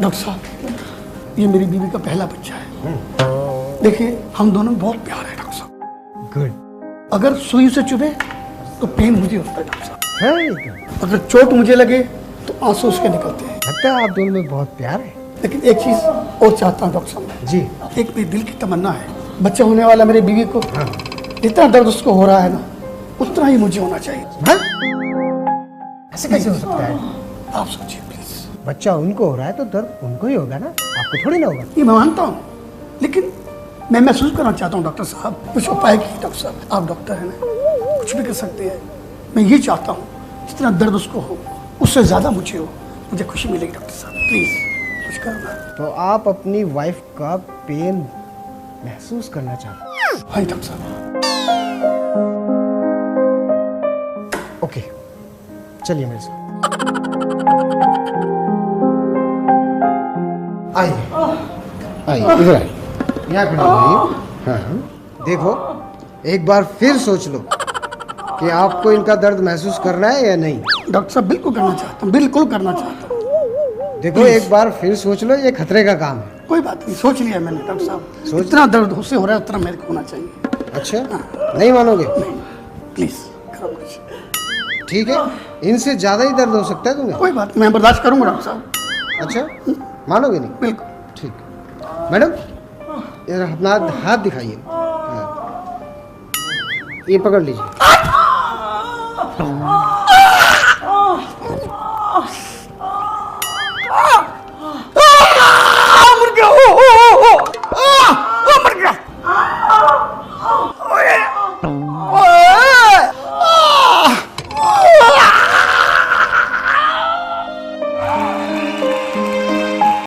Doctor साहब, ये मेरी बीवी का पहला बच्चा है। देखिए, हम दोनों बहुत प्यार है डॉक्टर साहब। गुड। अगर सुई से चुभे तो पेन मुझे होता है डॉक्टर साहब। है अगर चोट मुझे लगे तो आंसू उसके निकलते हैं। लगता है आप दोनों में बहुत प्यार है। लेकिन एक चीज और चाहता हूँ डॉक्टर साहब। जी। एक मेरे दिल की तमन्ना है, बच्चा होने वाला मेरी बीवी को जितना दर्द उसको हो रहा है ना, उतना ही मुझे होना चाहिए। हाँ? ऐसे कैसे हो सकता है? आप सोचिए प्लीज। बच्चा उनको हो रहा है तो दर्द उनको ही होगा ना, आपको थोड़ी ना होगा। ये मैं मानता हूँ, लेकिन मैं महसूस करना चाहता हूँ डॉक्टर साहब। कुछ उपाय कीजिए डॉक्टर साहब, आप डॉक्टर हैं ना, कुछ भी कर सकते हैं। मैं ये चाहता हूँ जितना दर्द उसको हो उससे ज़्यादा मुझे हो, मुझे खुशी मिलेगी डॉक्टर साहब। प्लीज़ कुछ करना। तो आप अपनी वाइफ का पेन महसूस करना चाहते हैं? हाँ डॉक्टर साहब। ओके, चलिए मेरे साथ। आइए आइए, इधर आइए, यहाँ खड़े होइए। हाँ, देखो एक बार फिर सोच लो कि आपको इनका दर्द महसूस करना है या नहीं। डॉक्टर साहब बिल्कुल करना चाहता हूँ, बिल्कुल करना चाहता हूँ। देखो एक बार फिर सोच लो, ये खतरे का काम है। कोई बात नहीं, सोच लिया मैंने डॉक्टर साहब। सोच- जितना दर्द उससे हो रहा है उतना मेरे को होना चाहिए। अच्छा, नहीं मानोगे? प्लीज़ करो कुछ। ठीक है, इनसे ज़्यादा ही दर्द हो सकता है तुम्हें। कोई बात नहीं, मैं बर्दाश्त करूंगा डॉक्टर साहब। अच्छा, मानोगे नहीं? बिल्कुल। ठीक। मैडम, ये अपना हाथ दिखाइए। हाँ। ये पकड़ लीजिए।